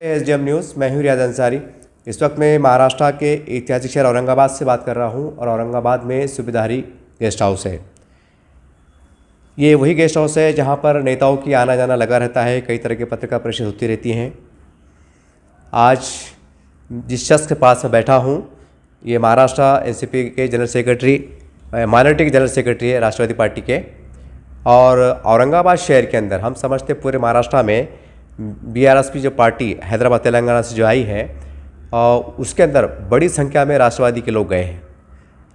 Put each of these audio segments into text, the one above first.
SDM news, मैं हूं रियाज अंसारी। इस वक्त मैं महाराष्ट्र के ऐतिहासिक शहर औरंगाबाद से बात कर रहा हूं और औरंगाबाद में सुबेदारी गेस्ट हाउस है। ये वही गेस्ट हाउस है जहां पर नेताओं की आना जाना लगा रहता है, कई तरह की पत्रकार परिषद होती रहती हैं। आज जिस शख्स के पास मैं बैठा हूं, ये महाराष्ट्र एनसीपी के जनरल सेक्रेटरी, माइनॉरिटी के जनरल सेक्रेटरी है राष्ट्रवादी पार्टी के। और औरंगाबाद शहर के अंदर हम समझते पूरे महाराष्ट्र में बीआरएसपी जो पार्टी हैदराबाद तेलंगाना से जो आई है, उसके अंदर बड़ी संख्या में राष्ट्रवादी के लोग गए हैं।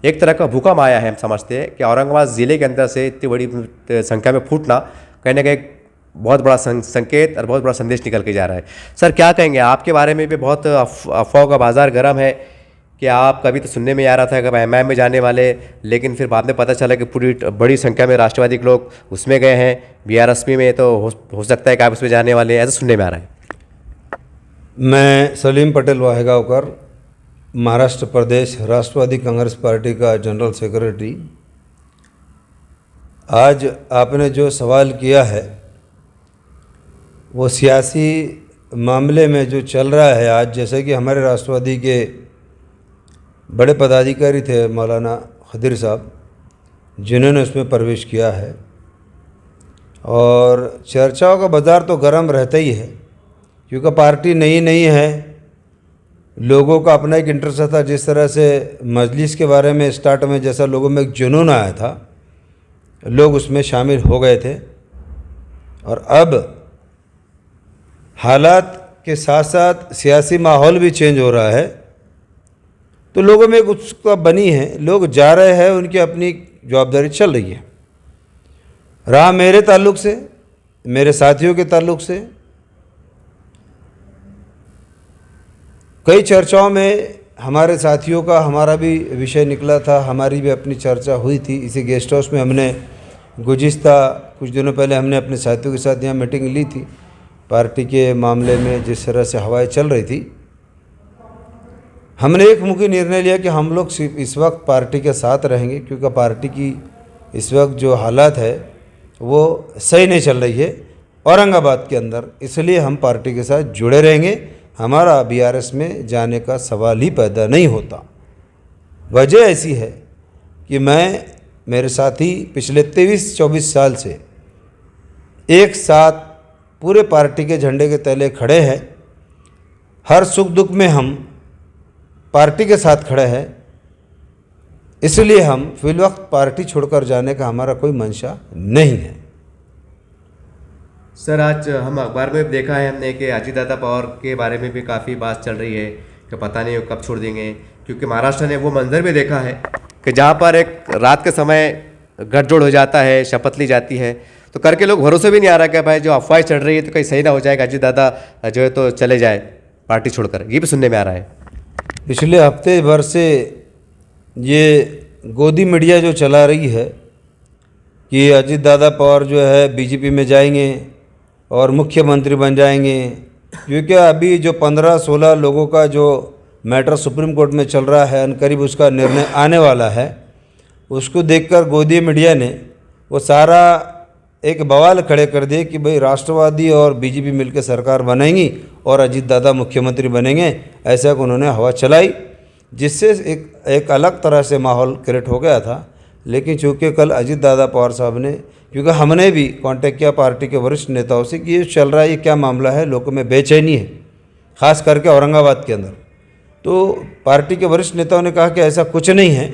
एक तरह का भूकंप आया है। हम समझते हैं कि औरंगाबाद ज़िले के अंदर से इतनी बड़ी संख्या में फूटना कहीं ना कहीं बहुत बड़ा संकेत और बहुत बड़ा संदेश निकल के जा रहा है। सर, क्या कहेंगे? आपके बारे में भी बहुत अफवाहों का बाजार गर्म है कि आप कभी तो सुनने में आ रहा था कि एमआईएम में जाने वाले, लेकिन फिर बाद में पता चला कि पूरी बड़ी संख्या में राष्ट्रवादी के लोग उसमें गए हैं। बीआरएसपी में तो हो सकता है कि आप उसमें जाने वाले हैं, ऐसा सुनने में आ रहा है। मैं सलीम पटेल वाहेगांवकर, महाराष्ट्र प्रदेश राष्ट्रवादी कांग्रेस पार्टी का जनरल सेक्रेटरी। आज आपने जो सवाल किया है वो सियासी मामले में जो चल रहा है आज, जैसे कि हमारे राष्ट्रवादी के बड़े पदाधिकारी थे मौलाना खदीर साहब, जिन्होंने उसमें प्रवेश किया है, और चर्चाओं का बाज़ार तो गर्म रहता ही है क्योंकि पार्टी नई नई है, लोगों का अपना एक इंटरेस्ट था। जिस तरह से मजलिस के बारे में स्टार्ट में जैसा लोगों में एक जुनून आया था, लोग उसमें शामिल हो गए थे, और अब हालात के साथ साथ सियासी माहौल भी चेंज हो रहा है, तो लोगों में एक उत्सुकता बनी है। लोग जा रहे हैं, उनकी अपनी जवाबदारी चल रही है। रहा मेरे ताल्लुक़ से, मेरे साथियों के ताल्लुक़ से, कई चर्चाओं में हमारे साथियों का हमारा भी विषय निकला था, हमारी भी अपनी चर्चा हुई थी। इसी गेस्ट हाउस में हमने गुज़िश्ता कुछ दिनों पहले हमने अपने साथियों के साथ यहाँ मीटिंग ली थी पार्टी के मामले में। जिस तरह से हवाएं चल रही थी, हमने एक मुखी निर्णय लिया कि हम लोग सिर्फ इस वक्त पार्टी के साथ रहेंगे, क्योंकि पार्टी की इस वक्त जो हालात है वो सही नहीं चल रही है औरंगाबाद के अंदर, इसलिए हम पार्टी के साथ जुड़े रहेंगे। हमारा बीआरएस में जाने का सवाल ही पैदा नहीं होता। वजह ऐसी है कि मेरे साथी पिछले 23-24 साल से एक साथ पूरे पार्टी के झंडे के तले खड़े हैं। हर सुख दुख में हम पार्टी के साथ खड़े हैं, इसलिए हम फिलवक्त पार्टी छोड़कर जाने का हमारा कोई मंशा नहीं है। सर, आज हम अखबार में देखा है हमने कि अजीत दादा पवार के बारे में भी काफ़ी बात चल रही है कि पता नहीं वो कब छोड़ देंगे, क्योंकि महाराष्ट्र ने वो मंजर भी देखा है कि जहाँ पर एक रात के समय गठजोड़ हो जाता है, शपथ ली जाती है, तो करके लोग भरोसे भी नहीं आ रहा कि भाई जो अफवाह चढ़ रही है तो कहीं सही ना हो जाएगा, अजीत दादा जो है तो चले जाए पार्टी छोड़कर। ये भी सुनने में आ रहा है। पिछले हफ्ते भर से ये गोदी मीडिया जो चला रही है कि अजीत दादा पवार जो है बीजेपी में जाएंगे और मुख्यमंत्री बन जाएंगे, क्योंकि अभी जो 15-16 लोगों का जो मैटर सुप्रीम कोर्ट में चल रहा है, अनकरीब उसका निर्णय आने वाला है। उसको देखकर गोदी मीडिया ने वो सारा एक बवाल खड़े कर दिए कि भाई राष्ट्रवादी और बीजेपी मिलकर सरकार बनाएंगी और अजीत दादा मुख्यमंत्री बनेंगे, ऐसा उन्होंने हवा चलाई, जिससे एक अलग तरह से माहौल क्रिएट हो गया था। लेकिन चूँकि कल अजीत दादा पवार साहब ने, क्योंकि हमने भी कांटेक्ट किया पार्टी के वरिष्ठ नेताओं से कि ये चल रहा है, ये क्या मामला है, लोगों में बेचैनी है, ख़ास करके औरंगाबाद के अंदर। तो पार्टी के वरिष्ठ नेताओं ने कहा कि ऐसा कुछ नहीं है,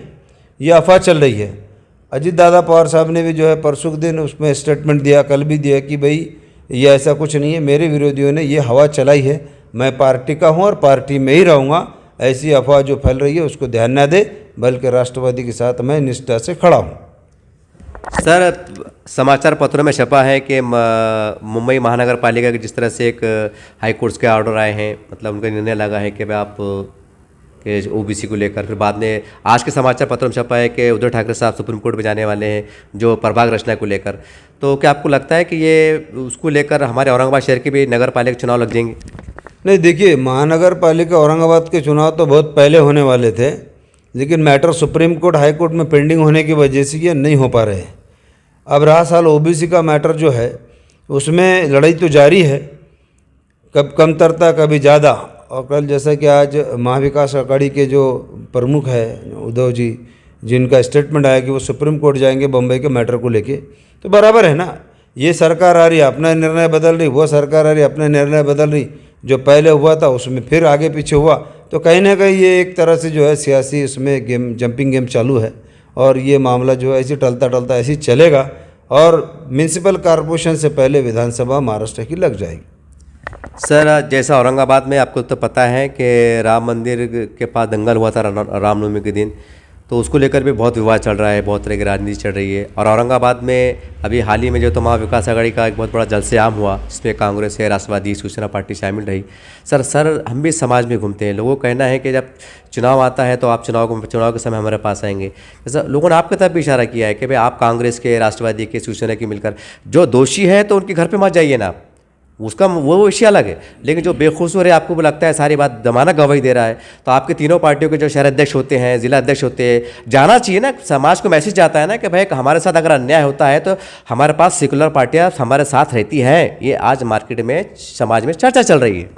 ये अफवाह चल रही है। अजीत दादा पवार साहब ने भी जो है परसों के दिन उसमें स्टेटमेंट दिया, कल भी दिया कि भाई ये ऐसा कुछ नहीं है, मेरे विरोधियों ने ये हवा चलाई है, मैं पार्टी का हूँ और पार्टी में ही रहूँगा, ऐसी अफवाह जो फैल रही है उसको ध्यान न दे, बल्कि राष्ट्रवादी के साथ मैं निष्ठा से खड़ा हूँ। सर, समाचार पत्रों में छपा है कि मुंबई महानगर पालिका के जिस तरह से एक हाई कोर्ट के ऑर्डर आए हैं, मतलब उनका निर्णय लगा है कि भाई आप के ओबीसी को लेकर, फिर बाद में आज के समाचार पत्रों में छपा है कि उद्धव ठाकरे साहब सुप्रीम कोर्ट में जाने वाले हैं जो प्रभाग रचना को लेकर। तो क्या आपको लगता है कि ये उसको लेकर हमारे औरंगाबाद शहर के भी नगर पालिका चुनाव लग जाएंगे? नहीं, देखिए, महानगर पालिका औरंगाबाद के चुनाव तो बहुत पहले होने वाले थे, लेकिन matter supreme court high court में पेंडिंग होने की वजह से ये नहीं हो पा रहे हैं। अब रहा साल ओबीसी का मैटर जो है, उसमें लड़ाई तो जारी है, कब कमतरता कभी ज़्यादा। और कल जैसा कि आज महाविकास अघाड़ी के जो प्रमुख है उद्धव जी, जिनका स्टेटमेंट आया कि वो सुप्रीम कोर्ट जाएंगे बम्बई के मैटर को लेके, तो बराबर है ना। ये सरकार आ रही अपना निर्णय बदल रही, वो सरकार आ रही अपना निर्णय बदल रही, जो पहले हुआ था उसमें फिर आगे पीछे हुआ। तो कहीं ना कहीं ये एक तरह से जो है सियासी उसमें गेम, जंपिंग गेम चालू है। और ये मामला जो है ऐसे टलता टलता ऐसे ही चलेगा और म्यूनसिपल कॉरपोरेशन से पहले विधानसभा महाराष्ट्र की लग जाएगी। सर, जैसा औरंगाबाद में आपको तो पता है कि राम मंदिर के पास दंगल हुआ था रामनवमी के दिन, तो उसको लेकर भी बहुत विवाद चल रहा है, बहुत तरह की राजनीति चल रही है। और औरंगाबाद में अभी हाल ही में जो तो महाविकास अघाड़ी का एक बहुत बड़ा जलसे-आम हुआ, जिसमें कांग्रेस है, राष्ट्रवादी, शिवसेना पार्टी शामिल रही। सर हम भी समाज में घूमते हैं, लोगों का कहना है कि जब चुनाव आता है तो आप चुनाव के समय हमारे पास आएंगे। जैसा लोगों ने आपकी तरफ भी इशारा किया है कि भाई आप कांग्रेस के, राष्ट्रवादी के, शिवसेना के मिलकर जो दोषी है तो उनके घर पर मत जाइए ना, उसका वो विषय अलग है। लेकिन जो बेकसूर है, आपको लगता है सारी बात जमाना गवाही दे रहा है, तो आपके तीनों पार्टियों के जो शहर अध्यक्ष होते हैं, जिला अध्यक्ष होते हैं, जाना चाहिए ना, समाज को मैसेज जाता है ना कि भाई हमारे साथ अगर अन्याय होता है तो हमारे पास सेकुलर पार्टियां हमारे साथ रहती हैं। ये आज मार्केट में, समाज में चर्चा चल रही है।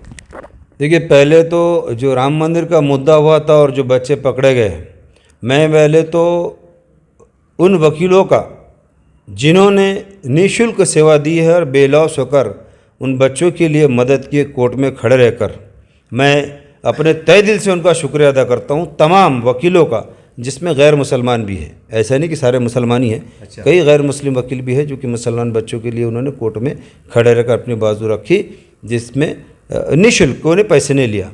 देखिए, पहले तो जो राम मंदिर का मुद्दा हुआ था और जो बच्चे पकड़े गए, मैं पहले तो उन वकीलों का जिन्होंने निःशुल्क सेवा दी है और बेलौस होकर उन बच्चों के लिए मदद किए, कोर्ट में खड़े रहकर, मैं अपने तहे दिल से उनका शुक्रिया अदा करता हूँ। तमाम वकीलों का, जिसमें गैर मुसलमान भी है, ऐसा नहीं कि सारे मुसलमान ही हैं। अच्छा। कई गैर मुस्लिम वकील भी है जो कि मुसलमान बच्चों के लिए उन्होंने कोर्ट में खड़े रहकर अपनी बाजू रखी, जिसमें निःशुल्क, उन्हें पैसे नहीं लिया।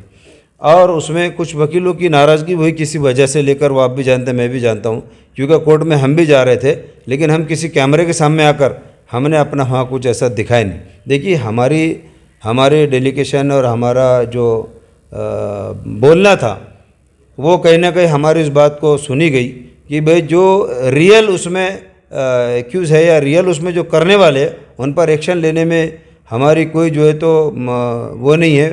और उसमें कुछ वकीलों की नाराज़गी हुई किसी वजह से लेकर, वो आप भी जानते हैं, मैं भी जानता हूँ, क्योंकि कोर्ट में हम भी जा रहे थे, लेकिन हम किसी कैमरे के सामने आकर हमने अपना वहाँ कुछ ऐसा दिखाया नहीं। देखिए, हमारे डेलीगेशन और हमारा जो बोलना था वो कहीं ना कहीं हमारी इस बात को सुनी गई कि भाई जो रियल उसमें एक्यूज़ है या रियल उसमें जो करने वाले हैं उन पर एक्शन लेने में हमारी कोई जो है तो वो नहीं है,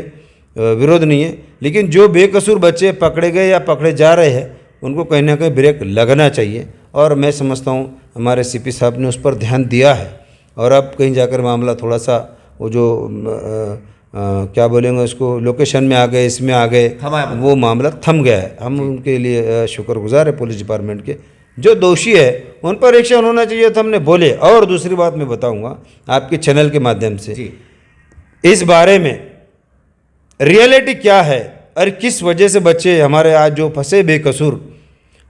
विरोध नहीं है। लेकिन जो बेकसूर बच्चे पकड़े गए या पकड़े जा रहे हैं उनको कहीं ना कहीं ब्रेक लगना चाहिए। और मैं समझता हूँ हमारे सीपी साहब ने उस पर ध्यान दिया है। और अब कहीं जाकर मामला थोड़ा सा वो जो क्या बोलेंगे उसको, लोकेशन में आ गए, इसमें आ गए, वो मामला थम गया है। हम उनके लिए शुक्रगुजार है पुलिस डिपार्टमेंट के। जो दोषी है उन पर एक्शन होना चाहिए तो हमने बोले। और दूसरी बात मैं बताऊंगा आपके चैनल के माध्यम से, इस बारे में रियलिटी क्या है और किस वजह से बच्चे हमारे आज जो फंसे बेकसूर,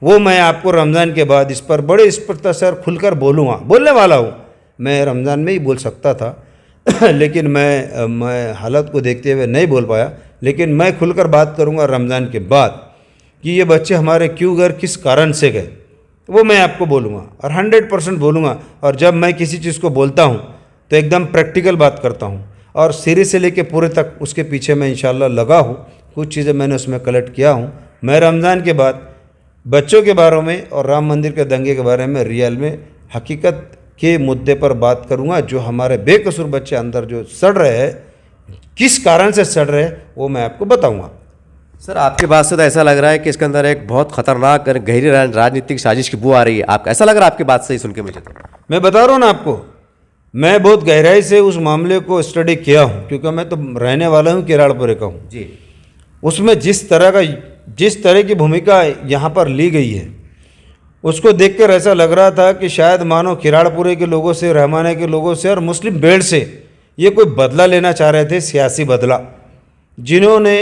वो मैं आपको रमज़ान के बाद इस पर बड़े स्पष्ट खुलकर बोलूँगा, बोलने वाला हूँ। मैं रमज़ान में ही बोल सकता था लेकिन मैं हालत को देखते हुए नहीं बोल पाया, लेकिन मैं खुलकर बात करूंगा रमज़ान के बाद कि ये बच्चे हमारे क्यों गए, किस कारण से गए, वो मैं आपको बोलूँगा और 100% बोलूँगा। और जब मैं किसी चीज़ को बोलता हूँ तो एकदम प्रैक्टिकल बात करता हूँ और सिरे से लेके पूरे तक उसके पीछे मैं इंशाल्लाह लगा हूँ। कुछ चीज़ें मैंने उसमें कलेक्ट किया हूँ। मैं रमज़ान के बाद बच्चों के बारे में और राम मंदिर के दंगे के बारे में रियल में हकीकत के मुद्दे पर बात करूंगा। जो हमारे बेकसूर बच्चे अंदर जो सड़ रहे हैं, किस कारण से सड़ रहे हैं, वो मैं आपको बताऊंगा। सर, आपकी बात से तो ऐसा लग रहा है कि इसके अंदर एक बहुत खतरनाक गहरी राजनीतिक साजिश की बू आ रही है। आपको ऐसा लग रहा है आपकी बात से ही सुन के? मुझे तो मैं बता रहा हूँ ना आपको, मैं बहुत गहराई से उस मामले को स्टडी किया हूँ, क्योंकि मैं तो रहने वाला हूँ किराड़पुरे का हूँ जी। उसमें जिस तरह की भूमिका यहाँ पर ली गई है उसको देखकर ऐसा लग रहा था कि शायद मानो किराड़पुरे के लोगों से, रहमाने के लोगों से और मुस्लिम बेल्ट से ये कोई बदला लेना चाह रहे थे, सियासी बदला, जिन्होंने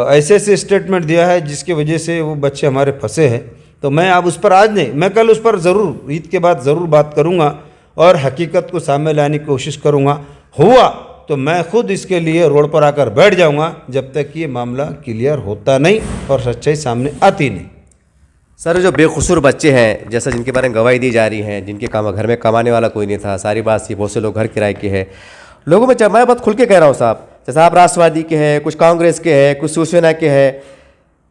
ऐसे ऐसे स्टेटमेंट दिया है जिसकी वजह से वो बच्चे हमारे फंसे हैं। तो मैं अब उस पर आज नहीं, मैं कल उस पर ज़रूर ईद के बाद ज़रूर बात करूँगा और हकीकत को सामने लाने की कोशिश करूँगा। हुआ तो मैं खुद इसके लिए रोड पर आकर बैठ जाऊँगा जब तक ये मामला क्लियर होता नहीं और सच्चाई सामने आती नहीं। सर, जो बेकसूर बच्चे हैं, जैसा जिनके बारे में गवाही दी जा रही है, जिनके घर में कमाने वाला कोई नहीं था, सारी बात थी, बहुत से लोग घर किराए के हैं, लोगों में मैं बात खुल के कह रहा हूँ साहब, जैसा आप राष्ट्रवादी के हैं, कुछ कांग्रेस के हैं, कुछ शिवसेना के हैं,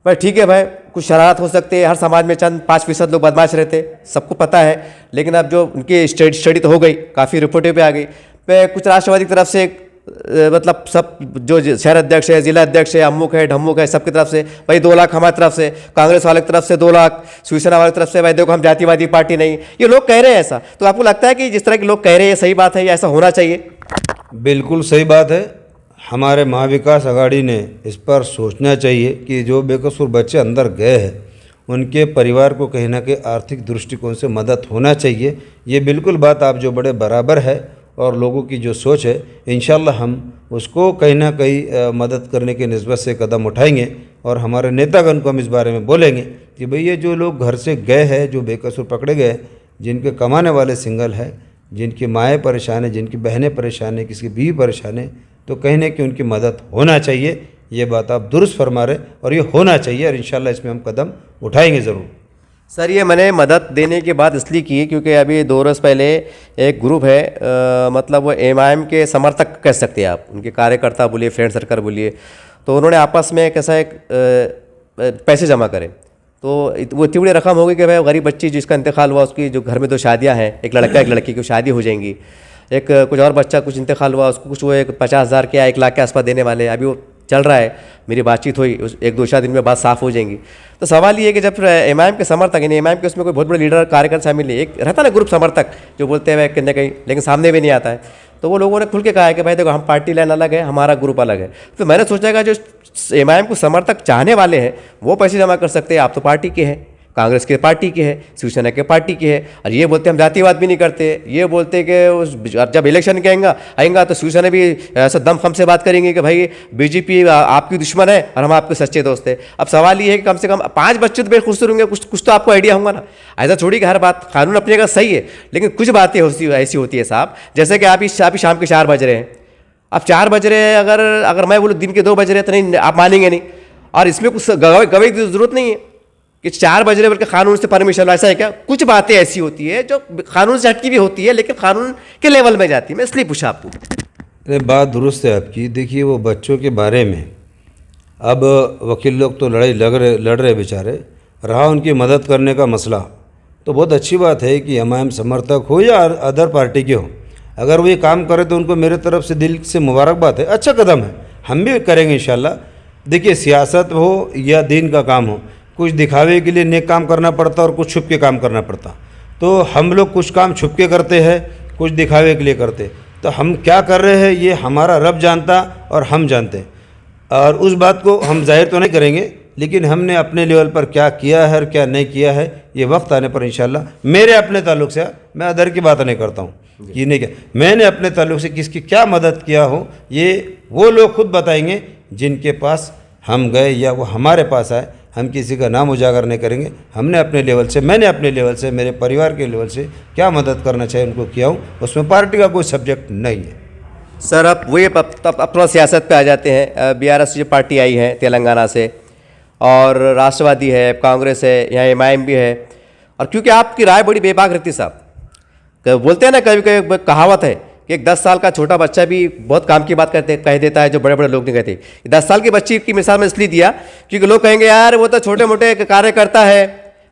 भाई ठीक है भाई, कुछ शरारत हो सकते हैं, हर समाज में चंद 5% लोग बदमाश रहते, सबको पता है। लेकिन अब जो उनकी स्टडी तो हो गई, काफ़ी रिपोर्टें पे आ गई, कुछ राष्ट्रवादी की तरफ से मतलब सब जो शहर अध्यक्ष है, जिला अध्यक्ष है, अमुक है, ढमुक है, सबकी तरफ से भाई 2 लाख हमारी तरफ से, कांग्रेस वाले की तरफ से 2 लाख, शिवसेना वाले की तरफ से भाई देखो हम जातिवादी पार्टी नहीं, ये लोग कह रहे हैं ऐसा। तो आपको लगता है कि जिस तरह के लोग कह रहे हैं सही बात है या ऐसा होना चाहिए? बिल्कुल सही बात है। हमारे महाविकास आघाड़ी ने इस पर सोचना चाहिए कि जो बेकसूर बच्चे अंदर गए हैं उनके परिवार को कहीं ना कहीं आर्थिक दृष्टिकोण से मदद होना चाहिए। ये बिल्कुल बात आप जो बड़े बराबर है और लोगों की जो सोच है, इंशाल्लाह हम उसको कहीं ना कहीं मदद करने की निस्बत से कदम उठाएंगे और हमारे नेतागण को हम इस बारे में बोलेंगे कि भाई ये जो लोग घर से गए हैं, जो बेकसूर पकड़े गए, जिनके कमाने वाले सिंगल है, जिनकी माएँ परेशान है, जिनकी बहनें परेशान है, किसी की बीवी परेशान है, तो कहीं ना कहीं उनकी मदद होना चाहिए। ये बात आप दुरुस्त फरमा रहे और ये होना चाहिए और इंशाल्लाह इसमें हम कदम उठाएंगे ज़रूर। सर, ये मैंने मदद देने की बात इसलिए की क्योंकि अभी 2 रोज़ पहले एक ग्रुप है, मतलब वो एमआईएम के समर्थक कह सकते हैं आप, उनके कार्यकर्ता बोलिए, फ्रेंड सर्कल बोलिए, तो उन्होंने आपस में कैसा एक पैसे जमा करे, तो वो इतनी बड़ी रकम होगी कि भाई गरीब बच्ची जिसका इंतकाल हुआ उसकी जो घर में 2 शादियाँ हैं, एक लड़का एक लड़की की शादी हो जाएंगी, एक कुछ और बच्चा कुछ इंतकाल हुआ उसको कुछ वो एक 50,000 के या 1 लाख के आसपास देने वाले, अभी वो चल रहा है, मेरी बातचीत हुई, 1-2 दिन में बात साफ़ हो जाएंगी। तो सवाल ये है कि जब एमआईएम के समर्थक, यानी एमआईएम के उसमें कोई बहुत बड़े लीडर कार्यकर्ता शामिल है, एक रहता ना ग्रुप समर्थक जो बोलते हैं कहीं ना कहीं, लेकिन सामने भी नहीं आता है, तो वो लोगों ने खुल के कहा है कि भाई देखो हम पार्टी लाइन अलग है, हमारा ग्रुप अलग है। तो मैंने सोचा कि जो एमआईएम को समर्थक चाहने वाले हैं वो पैसे जमा कर सकते हैं, आप तो पार्टी के हैं, कांग्रेस के पार्टी के है, शिवसेना के पार्टी के है, और ये बोलते हम जातिवाद भी नहीं करते, ये बोलते कि उस जब इलेक्शन के आएगा तो शिवसेना भी ऐसा दम खम से बात करेंगे कि भाई बीजेपी आपकी दुश्मन है और हम आपके सच्चे दोस्त हैं। अब सवाल ये है कि कम से कम 5 बच्चे तो बेखुश होंगे, कुछ तो आपको आइडिया होगा ना। ऐसा छोड़ी कि हर बात कानून अपनी जगह सही है, लेकिन कुछ बातें ऐसी होती है साहब, जैसे कि आप शाम के 4 बज रहे हैं, अब 4 बज रहे हैं, अगर मैं बोलूँ दिन के 2 बज रहे हैं तो नहीं, आप मानेंगे नहीं, और इसमें कुछ गवाही की जरूरत नहीं है कि 4 बज रहे बल्कि कानून से परमिशन, ऐसा है क्या? कुछ बातें ऐसी होती है जो कानून से हटकी भी होती है लेकिन कानून के लेवल में जाती है, मैं इसलिए पूछा आपको। अरे बात दुरुस्त है आपकी। देखिए वो बच्चों के बारे में अब वकील लोग तो लड़ रहे बेचारे, रहा उनकी मदद करने का मसला, तो बहुत अच्छी बात है कि एमआईएम समर्थक हो या अदर पार्टी के हो, अगर वो ये काम करे तो उनको मेरे तरफ से दिल से मुबारकबाद है, अच्छा कदम है, हम भी करेंगे इंशाल्लाह। देखिए सियासत हो या दीन का काम हो, कुछ दिखावे के लिए नेक काम करना पड़ता और कुछ छुप के काम करना पड़ता, तो हम लोग कुछ काम छुप के करते हैं, कुछ दिखावे के लिए करते, तो हम क्या कर रहे हैं ये हमारा रब जानता और हम जानते हैं, और उस बात को हम जाहिर तो नहीं करेंगे, लेकिन हमने अपने लेवल पर क्या किया है और क्या नहीं किया है ये वक्त आने पर इंशाल्लाह। मेरे अपने ताल्लुक से, मैं अदर की बात नहीं करता हूँ कि नहीं क्या मैंने अपने ताल्लुक से किसकी क्या मदद किया हो, ये वो लोग खुद बताएंगे जिनके पास हम गए या वो हमारे पास आए। हम किसी का नाम उजागर नहीं करेंगे, हमने अपने लेवल से, मैंने अपने लेवल से, मेरे परिवार के लेवल से क्या मदद करना चाहिए उनको किया हूँ, उसमें पार्टी का कोई सब्जेक्ट नहीं है। सर अब वही अपना सियासत पे आ जाते हैं। बीआरएस जो पार्टी आई है तेलंगाना से, और राष्ट्रवादी है, कांग्रेस है, यहाँ एमआईएम भी है, और क्योंकि आपकी राय बड़ी बेबाक रहती साहब, बोलते हैं ना कभी कभी कहावत है कि एक 10 साल का छोटा बच्चा भी बहुत काम की बात कह देता है जो बड़े बड़े लोग नहीं कहते। 10 साल की बच्ची की मिसाल में इसलिए दिया क्योंकि लोग कहेंगे यार वो तो छोटे मोटे कार्यकर्ता है।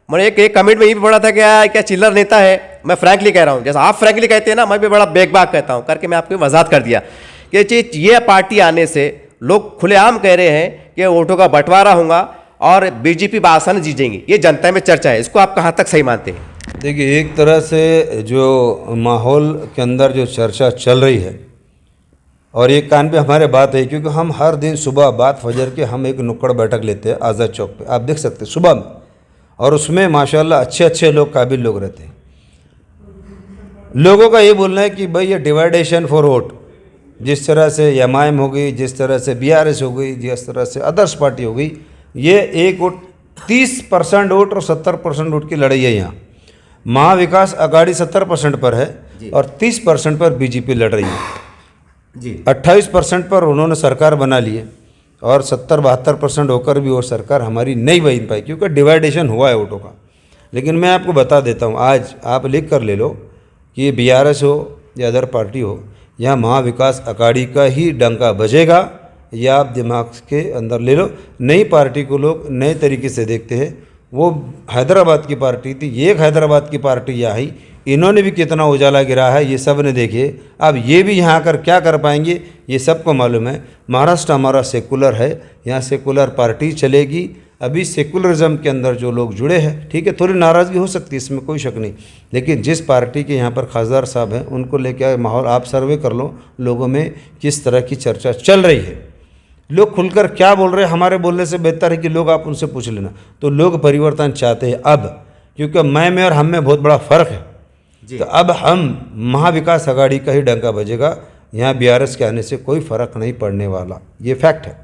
मैंने एक कमेंट में ये भी पढ़ा था कि यार क्या चिल्लर नेता है। मैं फ्रैंकली कह रहा हूँ, जैसा आप फ्रैंकली कहते हैं ना, मैं भी बड़ा बेगबाक कहता हूँ करके मैं आपको वजाहत कर दिया कि ये पार्टी आने से लोग खुलेआम कह रहे हैं कि वोटों का बंटवारा होगा और बीजेपी बासानी जीतेंगी। ये जनता में चर्चा है, इसको आप कहाँ तक सही मानते हैं? देखिए एक तरह से जो माहौल के अंदर जो चर्चा चल रही है, और एक कान पे हमारे बात है, क्योंकि हम हर दिन सुबह बाद फजर के हम एक नुक्कड़ बैठक लेते हैं आज़ाद चौक पे, आप देख सकते हैं सुबह में, और उसमें माशाल्लाह अच्छे अच्छे लोग, काबिल लोग रहते हैं। लोगों का ये बोलना है कि भाई ये डिवाइडेशन फॉर वोट, जिस तरह से एमआईएम हो गई, जिस तरह से बीआरएस हो गई, जिस तरह से अदर्स पार्टी हो गई, ये एक वोट 30% वोट और 70% वोट की लड़ाई है। यहाँ महाविकास आघाड़ी 70% पर है और 30% पर बीजेपी लड़ रही है जी। 28% पर उन्होंने सरकार बना ली है और 70-72% होकर भी वो सरकार हमारी नहीं बन पाई, क्योंकि डिवाइडेशन हुआ है वोटों का। लेकिन मैं आपको बता देता हूँ, आज आप लिख कर ले लो कि ये बीआरएस हो या अदर पार्टी हो, यहाँ महाविकास आघाड़ी का ही डंका बजेगा, या आप दिमाग के अंदर ले लो। नई पार्टी को लोग नए तरीके से देखते हैं। वो हैदराबाद की पार्टी थी, ये एक हैदराबाद की पार्टी यहाँ आई, इन्होंने भी कितना उजाला गिरा है ये सब ने देखे। अब ये भी यहाँ आकर क्या कर पाएंगे ये सबको मालूम है। महाराष्ट्र हमारा सेकुलर है, यहाँ सेकुलर पार्टी चलेगी अभी सेकुलरिज्म के अंदर जो लोग जुड़े हैं, ठीक है, थोड़ी नाराज़गी हो सकती है, इसमें कोई शक नहीं, लेकिन जिस पार्टी के यहाँ पर खासदार साहब हैं उनको लेकर माहौल आप सर्वे कर लो, लोगों में किस तरह की चर्चा चल रही है, लोग खुलकर क्या बोल रहे हैं। हमारे बोलने से बेहतर है कि लोग आप उनसे पूछ लेना। तो लोग परिवर्तन चाहते हैं अब, क्योंकि मैं में और हम में बहुत बड़ा फ़र्क है। तो अब हम महाविकास आघाड़ी का ही डंका बजेगा, यहाँ बीआरएस के आने से कोई फ़र्क नहीं पड़ने वाला, ये फैक्ट है।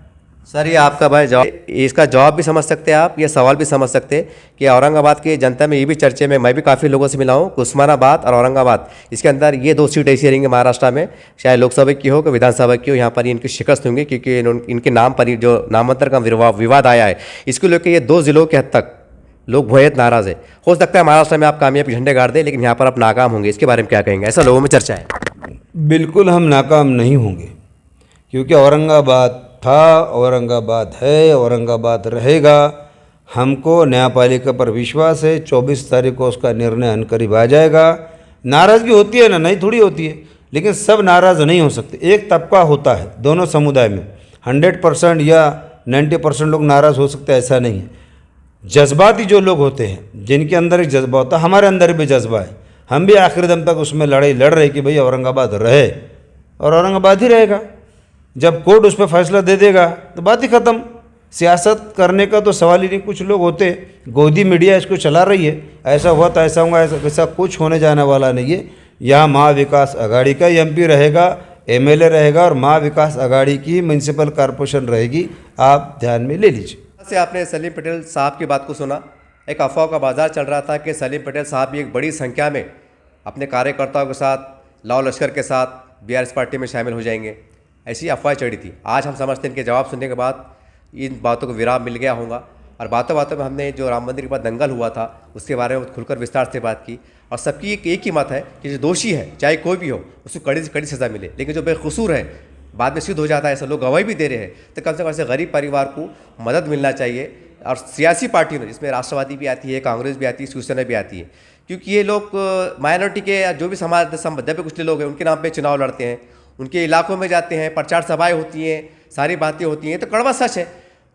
सर, ये आपका भाई जवाब, इसका जवाब भी समझ सकते हैं आप, ये सवाल भी समझ सकते हैं कि औरंगाबाद की जनता में ये भी चर्चे में, मैं भी काफ़ी लोगों से मिला हूँ, उस्मानाबाद और औरंगाबाद, इसके अंदर ये 2 सीट ऐसी रहेंगी महाराष्ट्र में, चाहे लोकसभा की हो कि विधानसभा की हो, यहाँ पर इनकी शिकस्त होंगी, क्योंकि इनके नाम पर जो नामांतर का विवाद आया है, इसको लेकर ये 2 जिलों के हद तक लोग बहुत नाराज़ है। हो सकता है महाराष्ट्र में आप कामयाबी झंडे गाड़ दें, लेकिन यहाँ पर आप नाकाम होंगे, इसके बारे में क्या कहेंगे? ऐसा लोगों में चर्चा है। बिल्कुल हम नाकाम नहीं होंगे, क्योंकि औरंगाबाद था, औरंगाबाद है, औरंगाबाद रहेगा। हमको न्यायपालिका पर विश्वास है, 24 तारीख को उसका निर्णय अनकरीब आ जाएगा। नाराज़गी होती है ना, नहीं थोड़ी होती है, लेकिन सब नाराज़ नहीं हो सकते। एक तबका होता है दोनों समुदाय में, 100% या 90% लोग नाराज़ हो सकते हैं, ऐसा नहीं है। जज्बाती जो लोग होते हैं, जिनके अंदर एक जज्बा होता है, हमारे अंदर भी जज्बा है, हम भी आखिरी दम तक उसमें लड़ाई लड़ रहे कि भाई औरंगाबाद रहे, और औरंगाबाद ही रहेगा। जब कोर्ट उस पर फैसला दे देगा तो बात ही ख़त्म। सियासत करने का तो सवाल ही नहीं। कुछ लोग होते, गोदी मीडिया इसको चला रही है, ऐसा हुआ तो ऐसा होगा, ऐसा कुछ होने जाने वाला नहीं है। यहाँ महाविकास आघाड़ी का एमपी रहेगा, एमएलए रहेगा, और महाविकास आघाड़ी की म्यूनसिपल कॉरपोरेशन रहेगी, आप ध्यान में ले लीजिए। से आपने सलीम पटेल साहब की बात को सुना। एक अफवाह का बाजार चल रहा था कि सलीम पटेल साहब भी एक बड़ी संख्या में अपने कार्यकर्ताओं के साथ, लाओ लश्कर के साथ बीआरएस पार्टी में शामिल हो जाएंगे, ऐसी अफवाह चढ़ी थी। आज हम समझते हैं इनके जवाब सुनने के बाद इन बातों को विराम मिल गया होगा, और बातों बातों में हमने जो राम मंदिर के बाद दंगल हुआ था उसके बारे में खुलकर विस्तार से बात की, और सबकी एक ही मत है कि जो दोषी है, चाहे कोई भी हो, उसको कड़ी से कड़ी सज़ा मिले, लेकिन जो बेकसूर है बाद में सिद्ध हो जाता है, ऐसा लोग गवाही भी दे रहे हैं, तो कम से कम ऐसे गरीब परिवार को मदद मिलना चाहिए। और सियासी पार्टियों ने, जिसमें राष्ट्रवादी भी आती है, कांग्रेस भी आती है, शिवसेना भी आती है, क्योंकि ये लोग माइनॉरिटी के जो भी समाज पे कुछ लोग हैं, उनके नाम पे चुनाव लड़ते हैं, उनके इलाकों में जाते हैं, प्रचार सभाएं होती हैं, सारी बातें होती हैं, तो कड़वा सच है।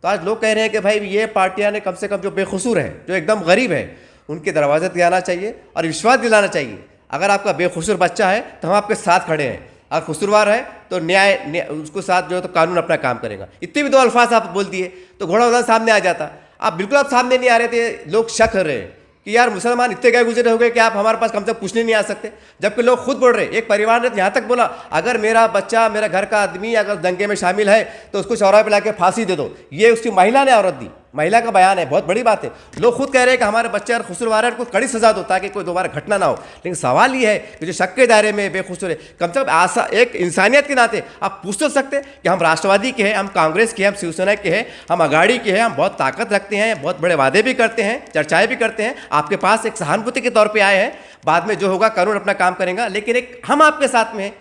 तो आज लोग कह रहे हैं कि भाई ये पार्टियां ने कम से कम जो बेकसूर है, जो एकदम गरीब है, उनके दरवाजे तक आना चाहिए और विश्वास दिलाना चाहिए। अगर आपका बेकसूर बच्चा है तो हम आपके साथ खड़े हैं, अगर कसूरवार है तो न्याय उसको साथ जो है तो कानून अपना काम करेगा। इतने भी 2 अल्फाज आप बोल दिए तो घोड़ा उधर सामने आ जाता। आप बिल्कुल आप सामने नहीं आ रहे थे, लोग शक कर रहे हैं कि यार मुसलमान इतने गए गुजरे हो गए कि आप हमारे पास कम से कम पूछने नहीं आ सकते, जबकि लोग खुद बोल रहे। एक परिवार ने यहाँ तक बोला, अगर मेरा बच्चा, मेरा घर का आदमी अगर दंगे में शामिल है तो उसको चौराहे पे लाके फांसी दे दो। ये उसकी महिला ने औरत दी, महिला का बयान है, बहुत बड़ी बात है। लोग खुद कह रहे हैं कि हमारे बच्चे अगर कसूरवार है, उनको कड़ी सजा दो ताकि कोई दोबारा घटना ना हो। लेकिन सवाल ये है कि जो शक के दायरे में बेकसूर है, कम से कम एक इंसानियत के नाते आप पूछ तो सकते कि हम राष्ट्रवादी के हैं, हम कांग्रेस के हैं, हम शिवसेना के हैं, हम आघाड़ी के हैं, हम बहुत ताकत रखते हैं, बहुत बड़े वादे भी करते हैं, चर्चाएं भी करते हैं, आपके पास एक सहानुभूति के तौर पर आए हैं, बाद में जो होगा कानून अपना काम करेगा, लेकिन एक हम आपके साथ में हैं,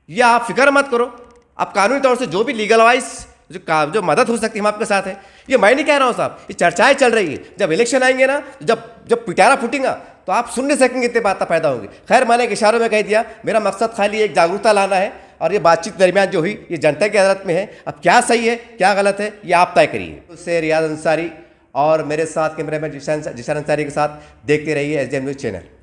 ये आप फिक्र मत करो। आप कानूनी तौर से जो भी लीगल वाइज जो मदद हो सकती है हम आपके साथ है। ये मैं नहीं कह रहा हूँ साहब, ये चर्चाएं चल रही है। जब इलेक्शन आएंगे ना, जब पिटारा फूटेगा तो आप सुन नहीं सकेंगे, इतने बातें पैदा होंगी। खैर, मैंने एक इशारों में कह दिया, मेरा मकसद खाली एक जागरूकता लाना है, और ये बातचीत दरमियान जो हुई ये जनता की अदालत में है। अब क्या सही है क्या गलत है ये आप तय करिए। उससे रियाज अंसारी और मेरे साथ कैमरामैन जिशान अंसारी के साथ देखते रहिए SDM न्यूज़ चैनल।